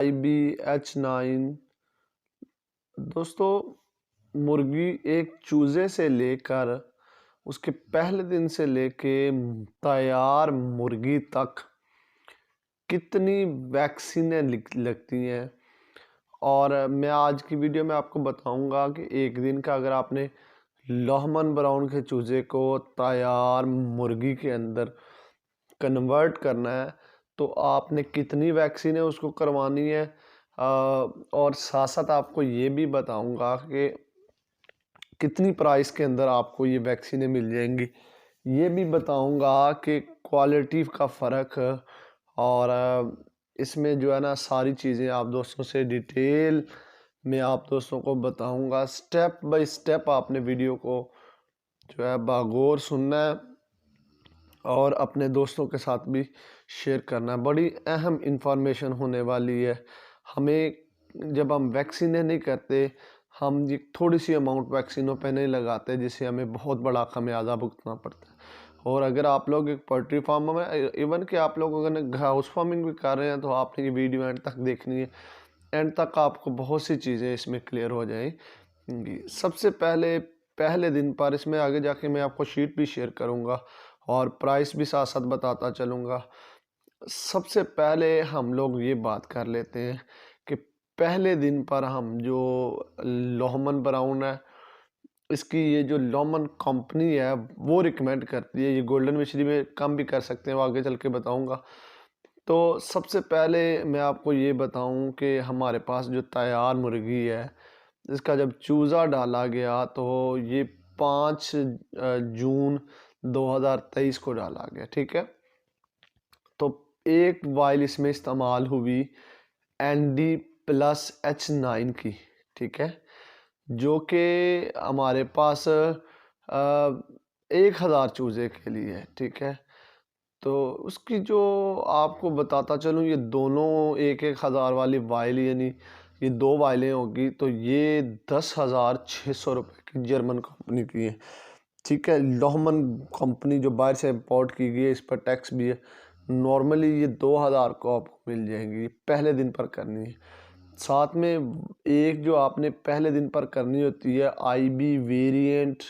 IBH9। दोस्तों, मुर्गी एक चूज़े से लेकर उसके पहले दिन से लेके तैयार मुर्गी तक कितनी वैक्सीनें लगती हैं, और मैं आज की वीडियो में आपको बताऊंगा कि एक दिन का अगर आपने लोहमन ब्राउन के चूज़े को तैयार मुर्गी के अंदर कन्वर्ट करना है तो आपने कितनी वैक्सीनें उसको करवानी है। और साथ साथ आपको ये भी बताऊंगा कि कितनी प्राइस के अंदर आपको ये वैक्सीनें मिल जाएंगी। ये भी बताऊंगा कि क्वालिटी का फ़र्क, और इसमें जो है ना सारी चीज़ें आप दोस्तों से डिटेल में आप दोस्तों को बताऊंगा। स्टेप बाय स्टेप आपने वीडियो को जो है बागौर सुनना है और अपने दोस्तों के साथ भी शेयर करना है। बड़ी अहम इंफॉर्मेशन होने वाली है। हमें जब हम वैक्सीनें नहीं करते, हम ये थोड़ी सी अमाउंट वैक्सीनों पे नहीं लगाते, जिससे हमें बहुत बड़ा खमियाजा भुगतना पड़ता है। और अगर आप लोग एक पोल्ट्री फार्म में, इवन कि आप लोग अगर हाउस फार्मिंग भी कर रहे हैं, तो आपने ये वीडियो एंड तक देखनी है। एंड तक आपको बहुत सी चीज़ें इसमें क्लियर हो जाएंगी। सबसे पहले दिन पर, इसमें आगे जाके मैं आपको शीट भी शेयर करूँगा और प्राइस भी साथ साथ बताता चलूँगा। सबसे पहले हम लोग ये बात कर लेते हैं कि पहले दिन पर हम जो लोहमन ब्राउन है, इसकी ये जो लोहमन कंपनी है वो रिकमेंड करती है। ये गोल्डन मिश्री में कम भी कर सकते हैं, वो आगे चल के बताऊँगा। तो सबसे पहले मैं आपको ये बताऊं कि हमारे पास जो तैयार मुर्गी है, इसका जब चूज़ा डाला गया तो ये 5 जून 2023 को डाला गया, ठीक है। तो एक वाइल इसमें इस्तेमाल हुई ND+H9 की, ठीक है, जो कि हमारे पास 1000 चूज़े के लिए है, ठीक है। तो उसकी जो आपको बताता चलूँ, ये दोनों 1,000 वाली वाइल, यानी ये 2 वाइलें होगी, तो ये 10,600 रुपये की जर्मन कंपनी की है, ठीक है। लोहमन कंपनी जो बाहर से इंपोर्ट की गई है, इस पर टैक्स भी है। नॉर्मली ये 2000 को आपको मिल जाएंगी, पहले दिन पर करनी है। साथ में एक जो आपने पहले दिन पर करनी होती है IB वेरिएंट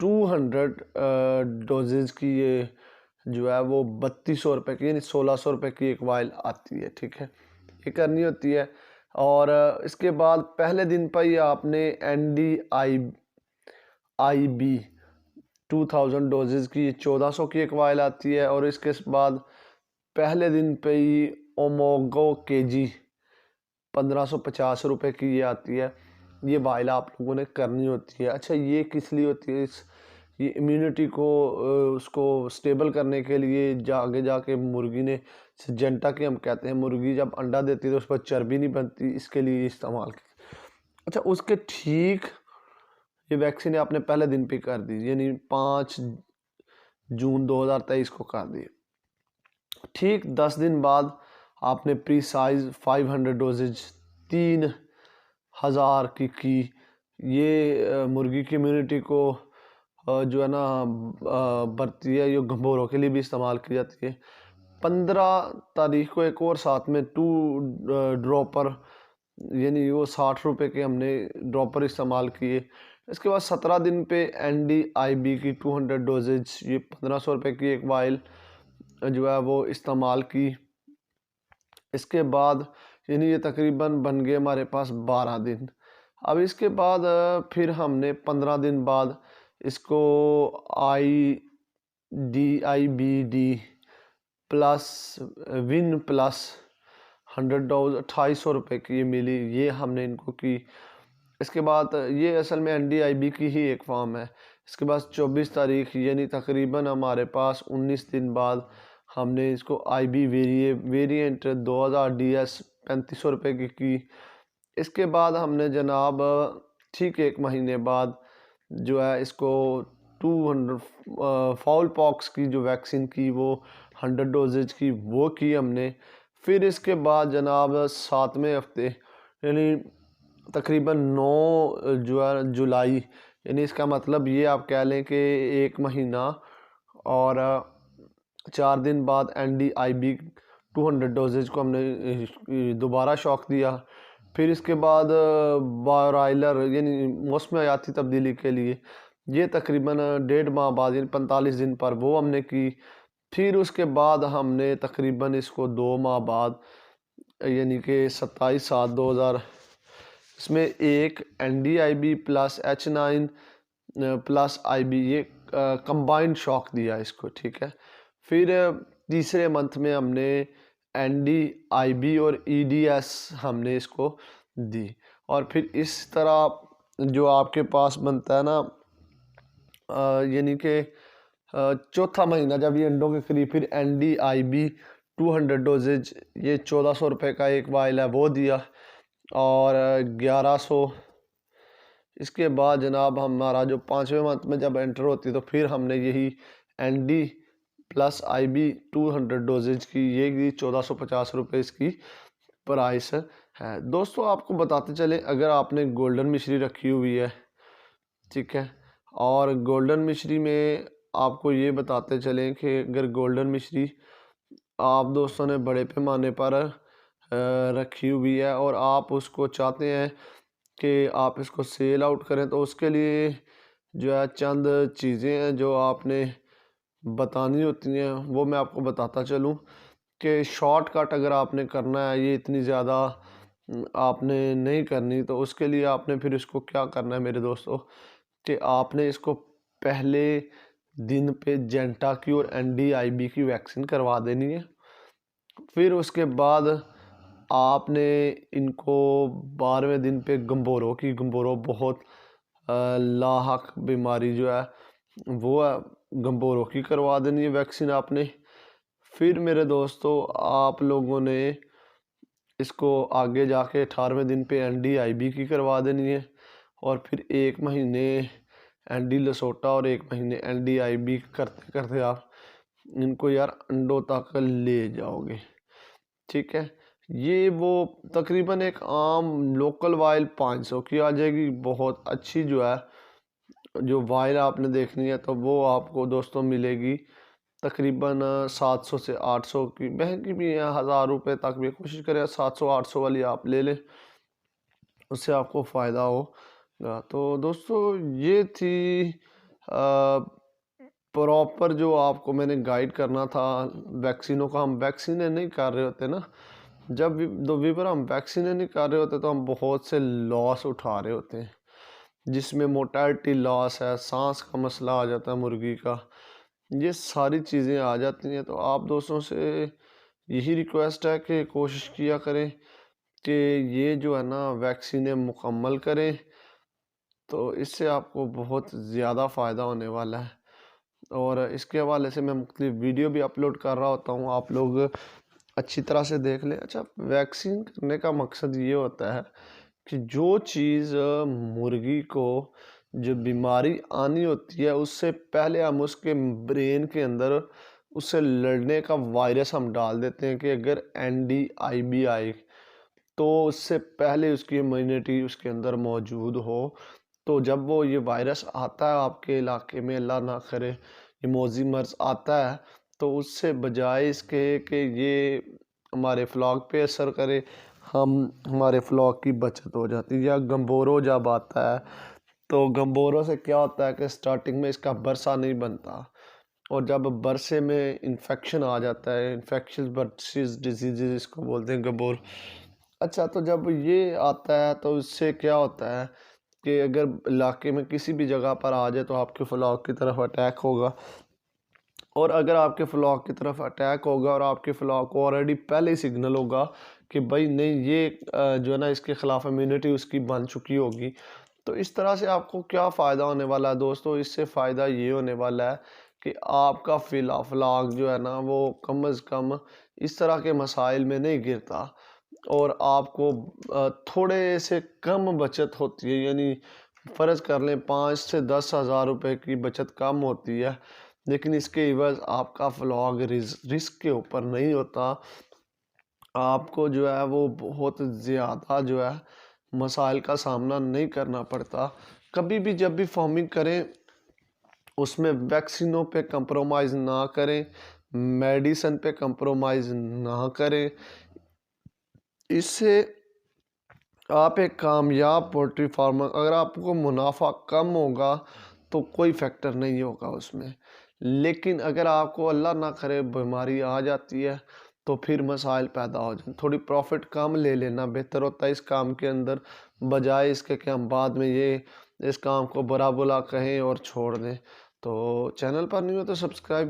200 डोजेज की, ये जो है वो 3200 रुपये की, यानी 1600 रुपये की एक वाइल आती है, ठीक है। ये करनी होती है। और इसके बाद पहले दिन पर ही आपने NDIB 2000 डोजेज की 1400 की एक वाइल आती है। और इसके बाद पहले दिन पे ही ओमोगो KG 1550 रुपये की ये आती है। ये वाइल आप लोगों ने करनी होती है। अच्छा, ये किस लिए होती है? ये इम्यूनिटी को उसको स्टेबल करने के लिए, आगे जाके मुर्गी ने सिजेंटा की, हम कहते हैं, मुर्गी जब अंडा देती है तो उस पर चर्बी नहीं बनती, इसके लिए इस्तेमाल की। अच्छा, उसके ठीक ये वैक्सीन आपने पहले दिन पे कर दी, यानी 5 जून 2023 को कर दी। ठीक 10 दिन बाद आपने प्री साइज 500 डोजेज 3000 की ये मुर्गी की इम्यूनिटी को जो है ना बढ़ती है। ये घंघोरों के लिए भी इस्तेमाल की जाती है। 15 तारीख को एक और साथ में 2 ड्रॉपर, यानी वो 60 रुपये के हमने ड्रॉपर इस्तेमाल किए। इसके बाद 17 दिन पे NDIB की 200 डोजेज, ये 1500 रुपये की एक वाइल जो है वो इस्तेमाल की। इसके बाद यानी ये तकरीबन बन गए हमारे पास 12 दिन। अब इसके बाद फिर हमने 15 दिन बाद इसको IDIBD plus win plus 100 dose 2800 रुपये की ये मिली, ये हमने इनको की। इसके बाद ये असल में NDIB की ही एक फॉर्म है। इसके बाद 24 तारीख, यानी तकरीबन हमारे पास 19 दिन बाद हमने इसको IB वेरिएंट 2000 DS 3500 रुपये की। इसके बाद हमने जनाब ठीक 1 महीने बाद जो है इसको 200 फाउल पॉक्स की जो वैक्सीन की, वो 100 डोजेज की, वो की हमने। फिर इसके बाद जनाब 7वें हफ्ते, यानी तकरीबन 9 जो है जुलाई, यानी इसका मतलब ये आप कह लें कि 1 महीना और 4 दिन बाद NDIB 200 डोजेज को हमने दोबारा शॉक दिया। फिर इसके बाद बायोराइलर यानी मौसम हयाती तब्दीली के लिए ये तकरीबन 1.5 माह बाद यानी 45 दिन पर वो हमने की। फिर उसके बाद हमने तकरीबन इसको 2 माह बाद यानी कि 27/7/2000 इसमें एक NDIB plus H9 plus IB ये कंबाइंड शॉक दिया इसको, ठीक है। फिर तीसरे मंथ में हमने NDIB और EDS हमने इसको दी। और फिर इस तरह जो आपके पास बनता है ना यानी कि चौथा महीना जब ये अंडों के करीब, फिर NDIB 200 डोजेज ये 1400 रुपये का एक वाइल है वो दिया, और 1100। इसके बाद जनाब हमारा जो 5वें मंथ में जब एंटर होती है तो फिर हमने यही ND प्लस IB 200 डोजेज की ये 1450 रुपये इसकी प्राइस है। दोस्तों आपको बताते चले, अगर आपने गोल्डन मिश्री रखी हुई है, ठीक है, और गोल्डन मिश्री में आपको ये बताते चलें कि अगर गोल्डन मिश्री आप दोस्तों ने बड़े पैमाने पर रखी हुई है और आप उसको चाहते हैं कि आप इसको सेल आउट करें, तो उसके लिए जो है चंद चीज़ें हैं जो आपने बतानी होती हैं, वो मैं आपको बताता चलूं कि शॉर्टकट अगर आपने करना है, ये इतनी ज़्यादा आपने नहीं करनी, तो उसके लिए आपने फिर इसको क्या करना है मेरे दोस्तों कि आपने इसको पहले दिन पे जेंटा की और NDIB की वैक्सीन करवा देनी है। फिर उसके बाद आपने इनको 12वें दिन पे गंबोरो बहुत लाहक बीमारी जो है वो है, गंबोरो की करवा देनी है वैक्सीन आपने। फिर मेरे दोस्तों आप लोगों ने इसको आगे जाके 18वें दिन पे NDIB की करवा देनी है, और फिर 1 महीने ND लसोटा और 1 महीने NDIB करते करते आप इनको यार अंडों तक ले जाओगे, ठीक है। ये वो तकरीबन एक आम लोकल वाइल 500 की आ जाएगी, बहुत अच्छी जो है जो वाइल आपने देखनी है तो वो आपको दोस्तों मिलेगी तकरीबन 700 से 800 की, महंगी भी है 1000 रुपये तक भी, कोशिश करें 700-800 वाली आप ले लें, उससे आपको फ़ायदा होगा। तो दोस्तों ये थी प्रॉपर जो आपको मैंने गाइड करना था वैक्सीनों का। हम वैक्सीनें नहीं कर रहे होते ना, जब भी पर हम वैक्सीनें नहीं कर रहे होते तो हम बहुत से लॉस उठा रहे होते हैं, जिसमें मोर्टेलिटी लॉस है, सांस का मसला आ जाता है मुर्गी का, ये सारी चीज़ें आ जाती हैं। तो आप दोस्तों से यही रिक्वेस्ट है कि कोशिश किया करें कि ये जो है ना वैक्सीनें मुकम्मल करें, तो इससे आपको बहुत ज़्यादा फ़ायदा होने वाला है। और इसके हवाले से मैं मुख्तलिफ वीडियो भी अपलोड कर रहा होता हूँ, आप लोग अच्छी तरह से देख लें। अच्छा, वैक्सीन करने का मकसद ये होता है कि जो चीज़ मुर्गी को जो बीमारी आनी होती है उससे पहले हम उसके ब्रेन के अंदर उससे लड़ने का वायरस हम डाल देते हैं कि अगर NDIB आए तो उससे पहले उसकी इम्यूनिटी उसके अंदर मौजूद हो। तो जब वो ये वायरस आता है आपके इलाके में, अल्लाह ना करे ये मौजी मर्ज आता है, तो उससे बजाय इसके कि ये हमारे फ्लॉक पे असर करे, हमारे फ्लॉक की बचत हो जाती है। या गंबोरो जब आता है तो गंबोरो से क्या होता है कि स्टार्टिंग में इसका बरसा नहीं बनता, और जब बरसे में इन्फेक्शन आ जाता है, इन्फेक्शियस बर्सिस डिजीज़ इसको बोलते हैं गंबोर। अच्छा, तो जब ये आता है तो इससे क्या होता है कि अगर इलाके में किसी भी जगह पर आ जाए तो आपके फ्लॉक की तरफ अटैक होगा, और अगर आपके फ्लॉक की तरफ अटैक होगा और आपके फ्लॉक को ऑलरेडी पहले ही सिग्नल होगा कि भाई नहीं ये जो है ना इसके ख़िलाफ़ इम्यूनिटी उसकी बन चुकी होगी, तो इस तरह से आपको क्या फ़ायदा होने वाला है दोस्तों? इससे फ़ायदा ये होने वाला है कि आपका फ्लॉक जो है ना वो कम अज़ कम इस तरह के मसाइल में नहीं गिरता, और आपको थोड़े से कम बचत होती है। यानी फ़र्ज़ कर लें 5 से 10 हज़ार रुपये की बचत कम होती है, लेकिन इसके एवज़ आपका फ्लॉक रिस्क के ऊपर नहीं होता। आपको जो है वो बहुत ज़्यादा जो है मसाइल का सामना नहीं करना पड़ता। कभी भी जब भी फार्मिंग करें उसमें वैक्सीनों पे कंप्रोमाइज़ ना करें, मेडिसिन पे कंप्रोमाइज़ ना करें। इससे आप एक कामयाब पोल्ट्री फार्मर, अगर आपको मुनाफा कम होगा तो कोई फैक्टर नहीं होगा उसमें, लेकिन अगर आपको अल्लाह ना करे बीमारी आ जाती है तो फिर मसाइल पैदा हो जाए। थोड़ी प्रॉफिट कम ले लेना बेहतर होता है इस काम के अंदर, बजाय इसके कि हम बाद में ये इस काम को बुरा भला कहें और छोड़ दें। तो चैनल पर नहीं हो तो सब्सक्राइब